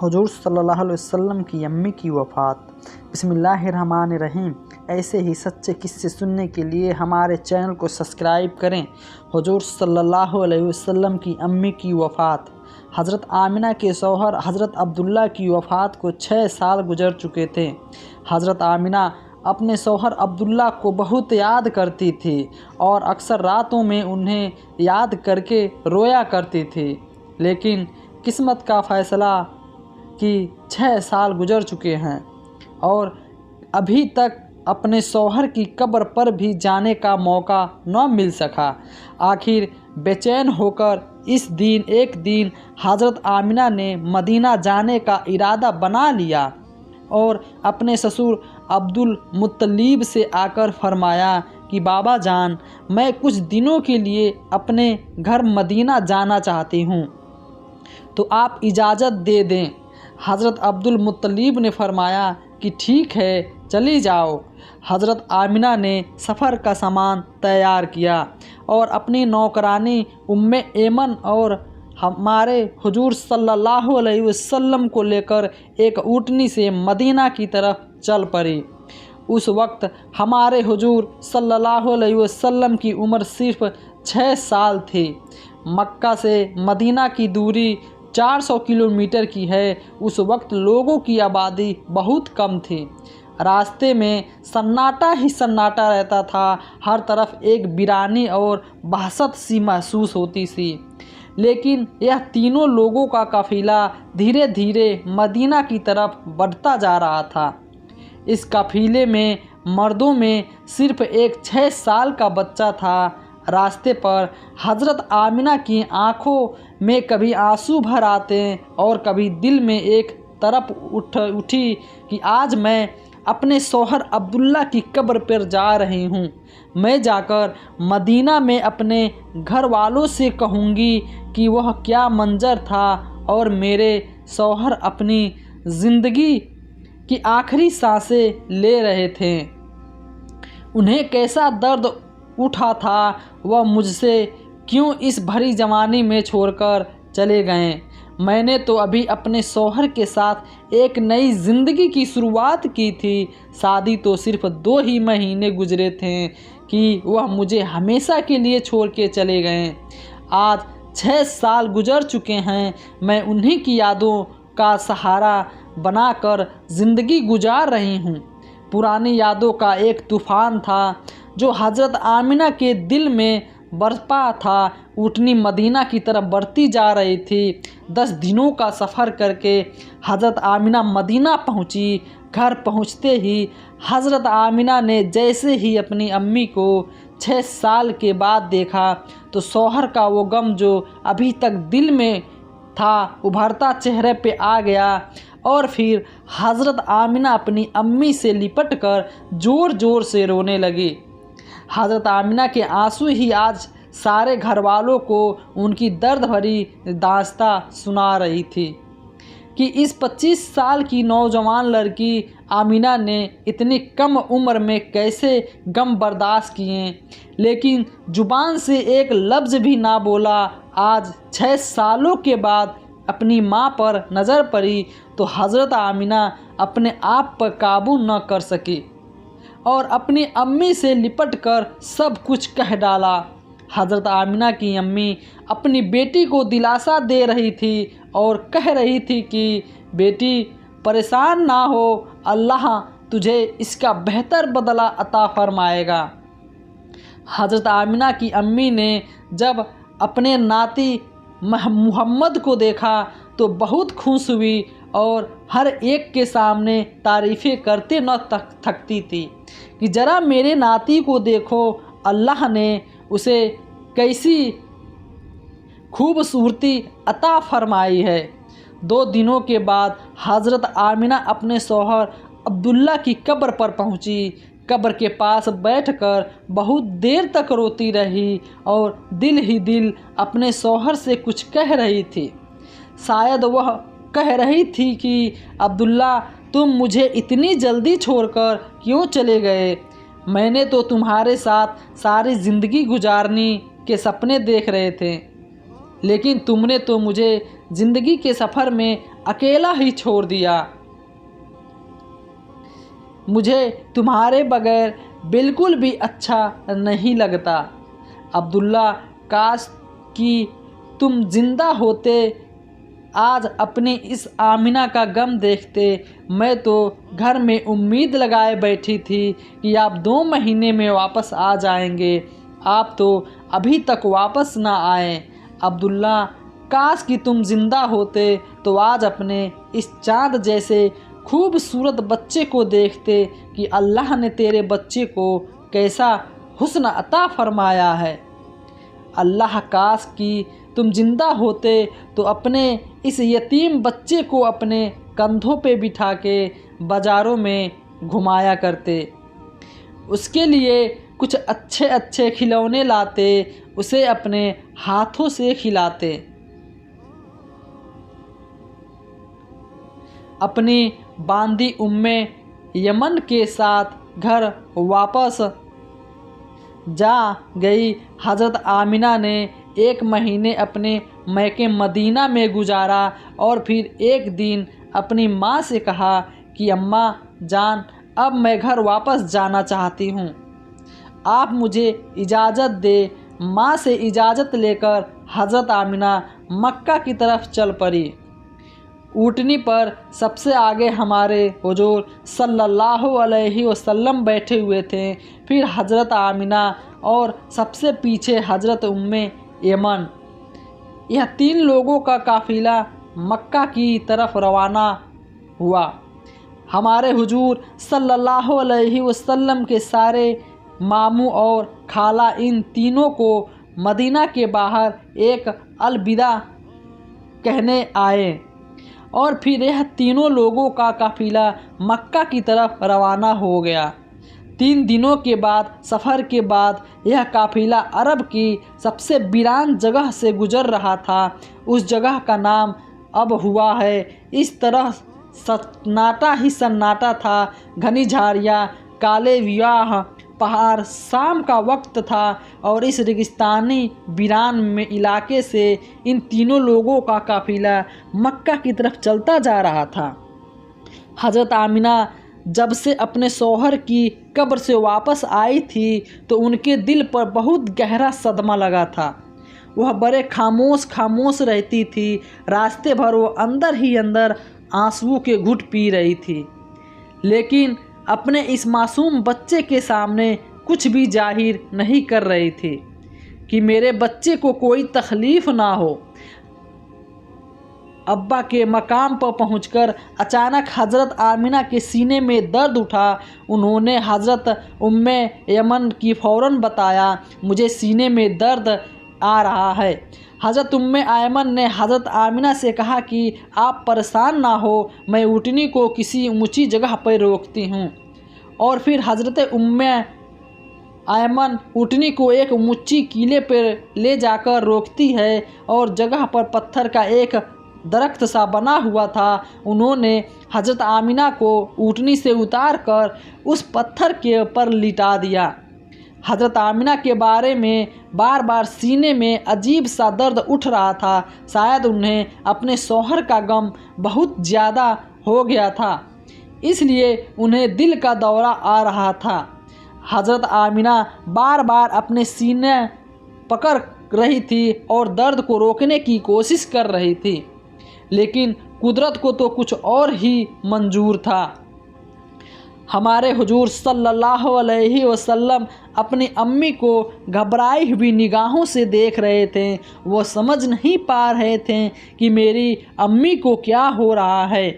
हुजूर सल्लल्लाहु अलैहि वसल्लम की अम्मी की वफ़ात। बिस्मिल्लाहिर्रहमानिर्रहीम। ऐसे ही सच्चे किस्से सुनने के लिए हमारे चैनल को सब्सक्राइब करें। हुजूर सल्लल्लाहु अलैहि वसल्लम की अम्मी की वफ़ात। हज़रत आमिना के शौहर हज़रत अब्दुल्ला की वफ़ात को 6 साल गुजर चुके थे। हज़रत आमिना अपने शौहर अब्दुल्ला को बहुत याद करती थी और अक्सर रातों में उन्हें याद करके रोया करती थी। लेकिन किस्मत का फ़ैसला कि 6 साल गुजर चुके हैं और अभी तक अपने शौहर की कब्र पर भी जाने का मौका न मिल सका। आखिर बेचैन होकर एक दिन हज़रत आमिना ने मदीना जाने का इरादा बना लिया और अपने ससुर अब्दुल मुत्तलिब से आकर फरमाया कि बाबा जान, मैं कुछ दिनों के लिए अपने घर मदीना जाना चाहती हूँ, तो आप इजाज़त दे दें। हज़रत अब्दुल मुत्तलिब ने फरमाया कि ठीक है, चली जाओ। हज़रत आमिना ने सफ़र का सामान तैयार किया और अपनी नौकरानी उम्मे ऐमन और हमारे हुजूर सल्लल्लाहु अलैहि वसल्लम को लेकर एक ऊँटनी से मदीना की तरफ चल पड़ी। उस वक्त हमारे हुजूर सल्लल्लाहु अलैहि वसल्लम की उम्र सिर्फ 6 साल थी। मक्का से मदीना की दूरी 400 किलोमीटर की है। उस वक्त लोगों की आबादी बहुत कम थी। रास्ते में सन्नाटा ही सन्नाटा रहता था। हर तरफ एक वीरानी और वहशत सी महसूस होती थी। लेकिन यह तीनों लोगों का काफ़िला धीरे धीरे मदीना की तरफ बढ़ता जा रहा था। इस काफ़िले में मर्दों में सिर्फ एक 6 साल का बच्चा था। रास्ते पर हज़रत आमिना की आँखों में कभी आंसू भर आते और कभी दिल में एक तरफ उठी कि आज मैं अपने शौहर अब्दुल्ला की कब्र पर जा रही हूँ। मैं जाकर मदीना में अपने घर वालों से कहूँगी कि वह क्या मंजर था और मेरे शौहर अपनी ज़िंदगी की आखिरी सांसें ले रहे थे। उन्हें कैसा दर्द उठा था, वह मुझसे क्यों इस भरी जवानी में छोड़कर चले गए। मैंने तो अभी अपने शौहर के साथ एक नई ज़िंदगी की शुरुआत की थी। शादी तो सिर्फ 2 ही महीने गुजरे थे कि वह मुझे हमेशा के लिए छोड़ के चले गए। आज 6 साल गुजर चुके हैं। मैं उन्हीं की यादों का सहारा बनाकर ज़िंदगी गुजार रही हूँ। पुरानी यादों का एक तूफ़ान था जो हज़रत आमिना के दिल में बरपा था। ऊँटनी मदीना की तरफ बढ़ती जा रही थी। 10 दिनों का सफ़र करके हज़रत आमिना मदीना पहुँची। घर पहुँचते ही हज़रत आमिना ने जैसे ही अपनी अम्मी को 6 साल के बाद देखा तो शौहर का वो गम जो अभी तक दिल में था उभरता चेहरे पे आ गया और फिर हज़रत आमिना अपनी अम्मी से लिपट कर ज़ोर ज़ोर से रोने लगी। हज़रत आमिना के आंसू ही आज सारे घर वालों को उनकी दर्द भरी दास्तां सुना रही थी कि इस 25 साल की नौजवान लड़की आमिना ने इतनी कम उम्र में कैसे गम बर्दाश्त किए, लेकिन ज़ुबान से एक लफ्ज़ भी ना बोला। आज 6 सालों के बाद अपनी माँ पर नज़र पड़ी तो हज़रत आमिना अपने आप पर काबू न कर सकी और अपनी अम्मी से लिपटकर सब कुछ कह डाला। हज़रत आमिना की अम्मी अपनी बेटी को दिलासा दे रही थी और कह रही थी कि बेटी परेशान ना हो, अल्लाह तुझे इसका बेहतर बदला अता फरमाएगा। हज़रत आमिना की अम्मी ने जब अपने नाती मोहम्मद को देखा तो बहुत खुश हुई और हर एक के सामने तारीफ़ें करते न थकती थी कि ज़रा मेरे नाती को देखो, अल्लाह ने उसे कैसी खूबसूरती अता फरमाई है। 2 दिनों के बाद हज़रत आमिना अपने शौहर अब्दुल्ला की कब्र पर पहुंची। कब्र के पास बैठकर बहुत देर तक रोती रही और दिल ही दिल अपने शौहर से कुछ कह रही थी। शायद वह कह रही थी कि अब्दुल्ला, तुम मुझे इतनी जल्दी छोड़कर क्यों चले गए। मैंने तो तुम्हारे साथ सारी ज़िंदगी गुजारने के सपने देख रहे थे, लेकिन तुमने तो मुझे ज़िंदगी के सफ़र में अकेला ही छोड़ दिया। मुझे तुम्हारे बगैर बिल्कुल भी अच्छा नहीं लगता। अब्दुल्ला, काश कि तुम जिंदा होते, आज अपनी इस आमिना का गम देखते। मैं तो घर में उम्मीद लगाए बैठी थी कि आप 2 महीने में वापस आ जाएंगे। आप तो अभी तक वापस ना आए। अब्दुल्ला, काश कि तुम जिंदा होते तो आज अपने इस चाँद जैसे खूबसूरत बच्चे को देखते कि अल्लाह ने तेरे बच्चे को कैसा हुस्न अता फरमाया है। अल्लाह, काश कि तुम जिंदा होते तो अपने इस यतीम बच्चे को अपने कंधों पे बिठा के बाज़ारों में घुमाया करते, उसके लिए कुछ अच्छे अच्छे खिलौने लाते, उसे अपने हाथों से खिलाते। अपनी बांदी उम्मे यमन के साथ घर वापस जा गई। हज़रत आमिना ने 1 महीने अपने मैके मदीना में गुजारा और फिर एक दिन अपनी माँ से कहा कि अम्मा जान, अब मैं घर वापस जाना चाहती हूँ, आप मुझे इजाज़त दे। माँ से इजाज़त लेकर हज़रत आमिना मक्का की तरफ चल पड़ी। ऊँटनी पर सबसे आगे हमारे हुजूर सल्लल्लाहु अलैहि वसल्लम बैठे हुए थे, फिर हज़रत आमिना और सबसे पीछे हज़रत उम्मे यमन। यह 3 लोगों का काफ़िला मक्का की तरफ रवाना हुआ। हमारे हुजूर सल्लल्लाहु अलैहि वसल्लम के सारे मामू और खाला इन तीनों को मदीना के बाहर एक अलविदा कहने आए और फिर यह तीनों लोगों का काफ़िला मक्का की तरफ रवाना हो गया। 3 दिनों के बाद सफ़र के बाद यह काफ़िला अरब की सबसे वीरान जगह से गुज़र रहा था। उस जगह का नाम अब हुआ है। इस तरह सन्नाटा ही सन्नाटा था। घनी झाड़ियाँ, काले व्याह पहाड़, शाम का वक्त था और इस रेगिस्तानी वीरान में इलाके से इन तीनों लोगों का काफ़िला मक्का की तरफ चलता जा रहा था। हज़रत आमिना जब से अपने शौहर की कब्र से वापस आई थी तो उनके दिल पर बहुत गहरा सदमा लगा था। वह बड़े खामोश रहती थी। रास्ते भर वो अंदर ही अंदर आंसुओं के घुट पी रही थी, लेकिन अपने इस मासूम बच्चे के सामने कुछ भी जाहिर नहीं कर रही थी कि मेरे बच्चे को कोई तकलीफ़ ना हो। अब्बा के मकाम पर पहुंचकर अचानक हज़रत आमिना के सीने में दर्द उठा। उन्होंने हज़रत उम्मे यमन की फ़ौरन बताया, मुझे सीने में दर्द आ रहा है। हज़रत उम्मे आयमन ने हज़रत आमिना से कहा कि आप परेशान ना हो, मैं ऊँटनी को किसी ऊंची जगह पर रोकती हूँ। और फिर हज़रत उम्मे आयमन ऊँटनी को एक ऊंची किले पर ले जाकर रोकती है और जगह पर पत्थर का एक दरख्त सा बना हुआ था। उन्होंने हज़रत आमिना को ऊँटनी से उतार कर उस पत्थर के ऊपर लिटा दिया। हज़रत आमिना के बारे में बार बार सीने में अजीब सा दर्द उठ रहा था। शायद उन्हें अपने शौहर का गम बहुत ज़्यादा हो गया था, इसलिए उन्हें दिल का दौरा आ रहा था। हज़रत आमिना बार बार अपने सीने पकड़ रही थी और दर्द को रोकने की कोशिश कर रही थी, लेकिन कुदरत को तो कुछ और ही मंजूर था। हमारे हुजूर सल्लल्लाहु अलैहि वसल्लम अपनी अम्मी को घबराई हुई निगाहों से देख रहे थे। वो समझ नहीं पा रहे थे कि मेरी अम्मी को क्या हो रहा है।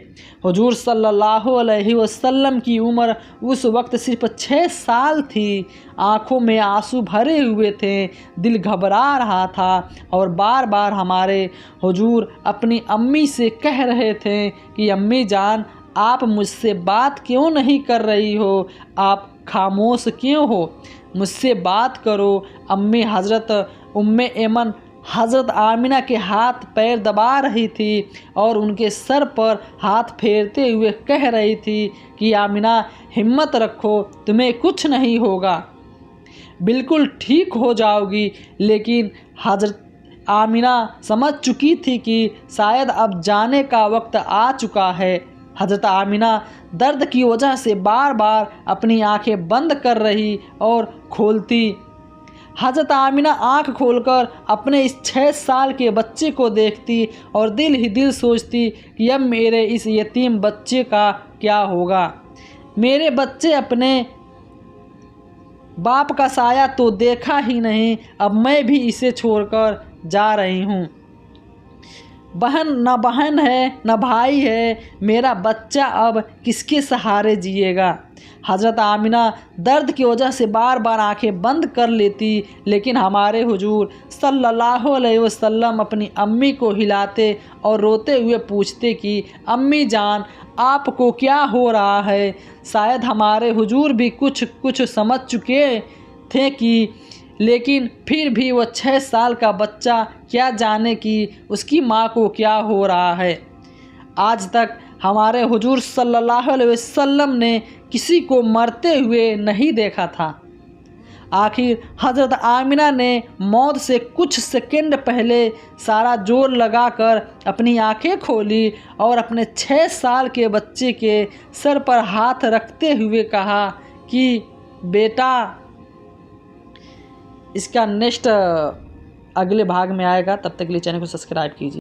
हुजूर सल्लल्लाहु अलैहि वसल्लम की उम्र उस वक्त सिर्फ 6 साल थी। आँखों में आंसू भरे हुए थे, दिल घबरा रहा था और बार बार हमारे हुजूर अपनी अम्मी से कह रहे थे कि अम्मी जान, आप मुझसे बात क्यों नहीं कर रही हो? आप खामोश क्यों हो? मुझसे बात करो। अम्मी हज़रत उम्मे ऐमन हज़रत आमिना के हाथ पैर दबा रही थी और उनके सर पर हाथ फेरते हुए कह रही थी कि आमिना, हिम्मत रखो, तुम्हें कुछ नहीं होगा, बिल्कुल ठीक हो जाओगी। लेकिन हज़रत आमिना समझ चुकी थी कि शायद अब जाने का वक्त आ चुका है। हज़रत आमिना दर्द की वजह से बार बार अपनी आंखें बंद कर रही और खोलती। हज़रत आमिना आंख खोलकर अपने इस 6 साल के बच्चे को देखती और दिल ही दिल सोचती कि अब मेरे इस यतीम बच्चे का क्या होगा। मेरे बच्चे अपने बाप का साया तो देखा ही नहीं, अब मैं भी इसे छोड़कर जा रही हूँ। बहन है न भाई है, मेरा बच्चा अब किसके सहारे जिएगा। हज़रत आमिना दर्द की वजह से बार बार आंखें बंद कर लेती, लेकिन हमारे हुजूर सल्लल्लाहु अलैहि वसल्लम अपनी अम्मी को हिलाते और रोते हुए पूछते कि अम्मी जान, आपको क्या हो रहा है। शायद हमारे हुजूर भी कुछ समझ चुके थे कि, लेकिन फिर भी वह 6 साल का बच्चा क्या जाने कि उसकी माँ को क्या हो रहा है। आज तक हमारे हुजूर सल्लल्लाहु अलैहि वसल्लम ने किसी को मरते हुए नहीं देखा था। आखिर हज़रत आमिना ने मौत से कुछ सेकंड पहले सारा जोर लगाकर अपनी आंखें खोली और अपने 6 साल के बच्चे के सर पर हाथ रखते हुए कहा कि बेटा, इसका नेक्स्ट अगले भाग में आएगा। तब तक के लिए चैनल को सब्सक्राइब कीजिए।